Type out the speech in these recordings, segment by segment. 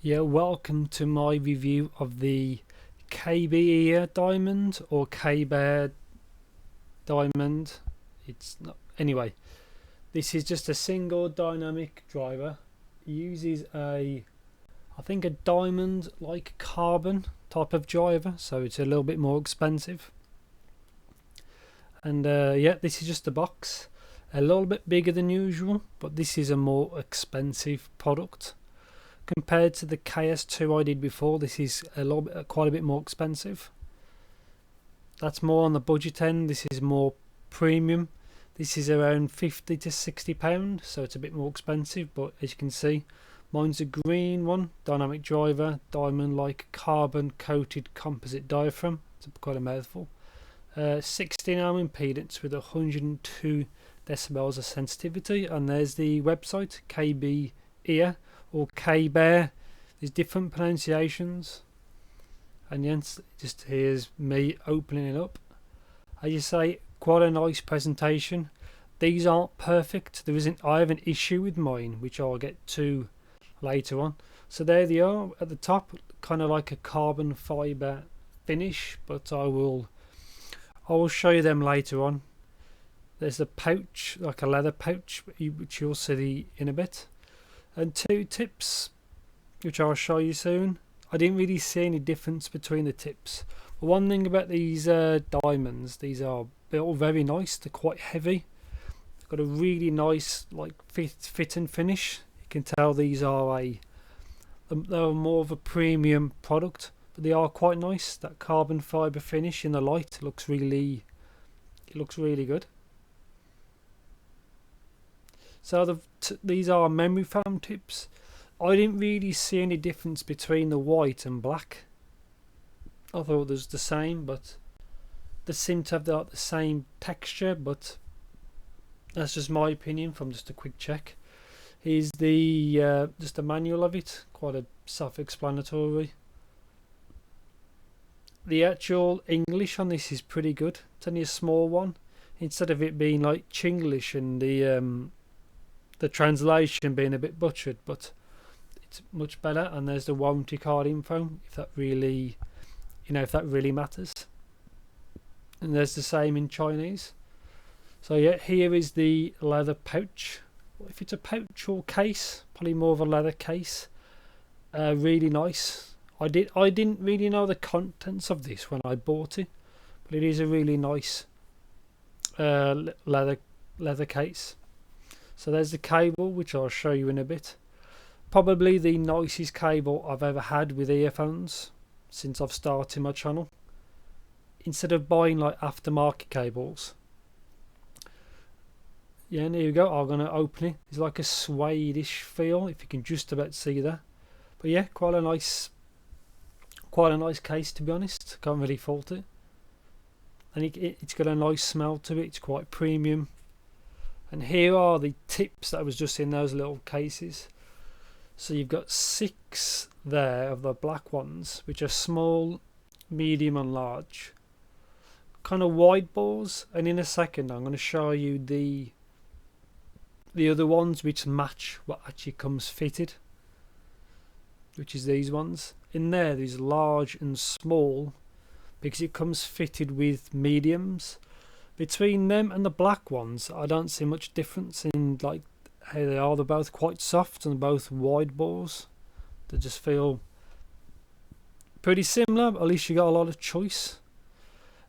Yeah, welcome to my review of the Kbear Diamond or Kbear Diamond. It's not anyway. This is just a single dynamic driver. It uses I think a diamond like carbon type of driver, so it's a little bit more expensive. And yeah, this is just a box, a little bit bigger than usual, but this is a more expensive product. Compared to the KS2 I did before, this is quite a bit more expensive. That's more on the budget end. This is more premium. This is around £50 to £60, so it's a bit more expensive, but as you can see, mine's a green one, dynamic driver, diamond like carbon coated composite diaphragm. It's quite a mouthful. 16 ohm impedance with 102 decibels of sensitivity, and there's the website Kbear or Kbear. There's different pronunciations, and yes, just here's me opening it up. As you say, quite a nice presentation. These aren't perfect. I have an issue with mine, which I'll get to later on. So there they are at the top, kind of like a carbon fiber finish, but I will show you them later on. There's a pouch, like a leather pouch, which you'll see in a bit, and two tips, which I'll show you soon. I didn't really see any difference between the tips. But one thing about these diamonds, these are built very nice. They're quite heavy. They've got a really nice like fit and finish. You can tell these are they're more of a premium product, but they are quite nice. That carbon fiber finish in the light looks really good. So these are memory foam tips. I didn't really see any difference between the white and black. I thought it was the same, but they seem to have the same texture, but that's just my opinion from just a quick check. Here's the just a manual of it, quite a self-explanatory. The actual English on this is pretty good. It's only a small one. Instead of it being like Chinglish and the translation being a bit butchered, but it's much better. And there's the warranty card info, if that really matters. And there's the same in Chinese. So yeah, here is the leather pouch. If it's a pouch or case, probably more of a leather case. Really nice. I didn't really know the contents of this when I bought it, but it is a really nice leather case. So there's the cable, which I'll show you in a bit. Probably the nicest cable I've ever had with earphones since I've started my channel. Instead of buying like aftermarket cables. Yeah, and here you go. I'm gonna open it. It's like a suede-ish feel, if you can just about see that. But yeah, quite a nice case, to be honest. Can't really fault it. And it's got a nice smell to it. It's quite premium. And here are the tips that was just in those little cases. So you've got 6 there of the black ones, which are small, medium and large. Kind of wide bores. And in a second I'm going to show you the other ones which match what actually comes fitted, which is these ones. In there's large and small because it comes fitted with mediums. Between them and the black ones, I don't see much difference in like how they are. They're both quite soft and both wide bores. They just feel pretty similar, but at least you got a lot of choice.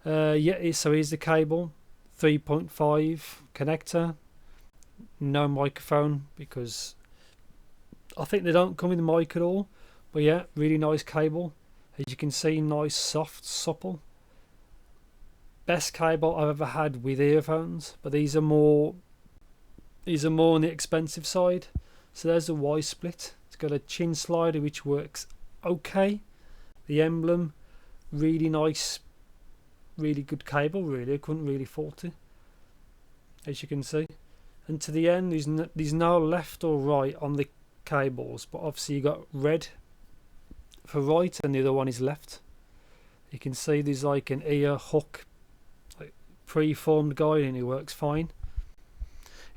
Yeah, so here's the cable, 3.5 connector, no microphone because I think they don't come with a mic at all. But yeah, really nice cable. As you can see, nice, soft, supple. Best cable I've ever had with earphones, but these are more on the expensive side. So there's a Y split. It's got a chin slider which works okay. The emblem, really nice, really good cable. Really, I couldn't really fault it, as you can see. And to the end, there's no left or right on the cables, but obviously you got red for right and the other one is left. You can see there's like an ear hook, like pre-formed guide, and it works fine.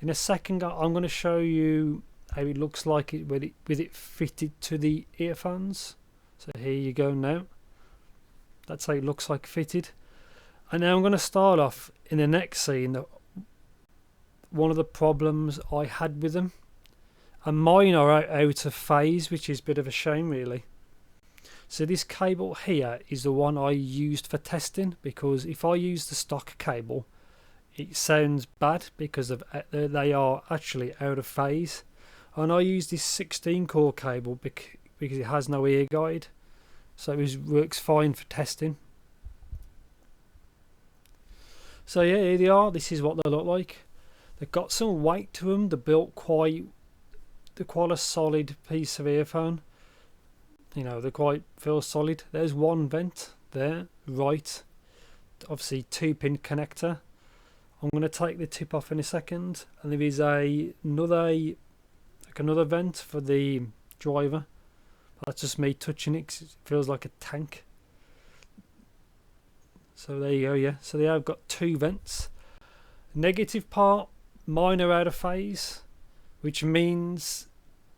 In a second I'm going to show you how it looks like it with it fitted to the earphones. So here you go now. That's how it looks like fitted. And now I'm going to start off in the next scene one of the problems I had with them. And mine are out of phase, which is a bit of a shame really. So this cable here is the one I used for testing, because if I use the stock cable it sounds bad because of they are actually out of phase. And I use this 16 core cable because it has no ear guide, so it works fine for testing. So yeah, here they are. This is what they look like. They've got some weight to them. They're built quite a solid piece of earphone. You know, they quite feel solid. There's one vent there, right. Obviously 2-pin connector. I'm going to take the tip off in a second, and there is another vent for the driver. That's just me touching it because it feels like a tank. So there you go, yeah. So they have got 2 vents. Negative part, mine are out of phase, which means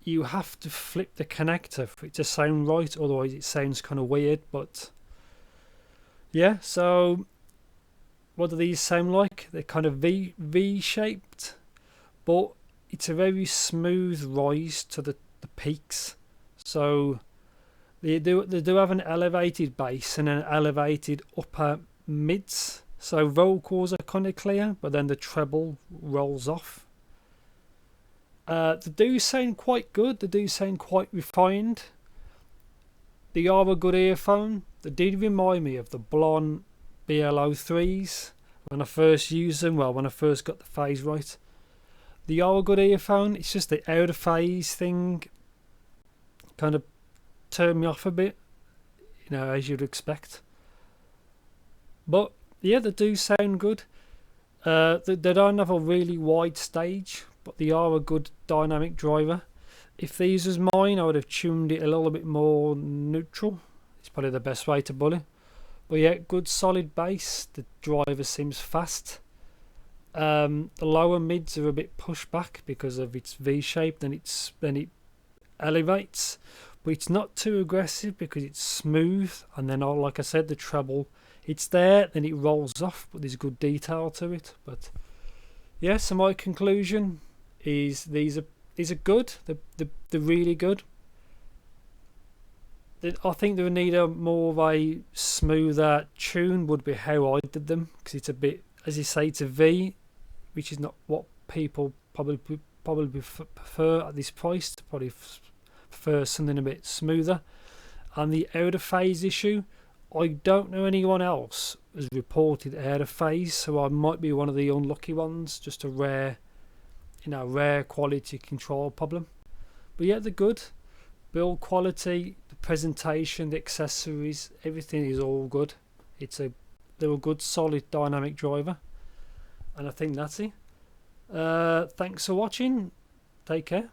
you have to flip the connector for it to sound right, otherwise it sounds kind of weird. But yeah, so what do these sound like? They're kind of V-shaped, but it's a very smooth rise to the peaks. So they do have an elevated bass and an elevated upper mids. So vocals are kind of clear, but then the treble rolls off. They do sound quite good. They do sound quite refined. They are a good earphone. They did remind me of the Blonde BL03s when I first used them. Well, when I first got the phase right. They are a good earphone. It's just the out of phase thing kind of turned me off a bit, you know, as you'd expect. But yeah, they do sound good. They don't have a really wide stage, but they are a good dynamic driver. If these was mine, I would have tuned it a little bit more neutral. It's probably the best way to bully. But yeah, good solid bass. The driver seems fast. The lower mids are a bit pushed back because of its V-shape. Then it elevates, but it's not too aggressive because it's smooth. And then, like I said, the treble, it's there, then it rolls off, but there's good detail to it. But yeah, so my conclusion is these are good. They're really good. I think they would need a more of a smoother tune would be how I did them, because it's a bit, as you say, it's a V, which is not what people probably prefer at this price. To probably prefer something a bit smoother. And the out of phase issue, I don't know anyone else has reported out of phase, so I might be one of the unlucky ones. Just a rare quality control problem. But yeah, they're good. Build quality, the presentation, the accessories, everything is all good. They're a good solid dynamic driver, and I think that's it. Thanks for watching. Take care.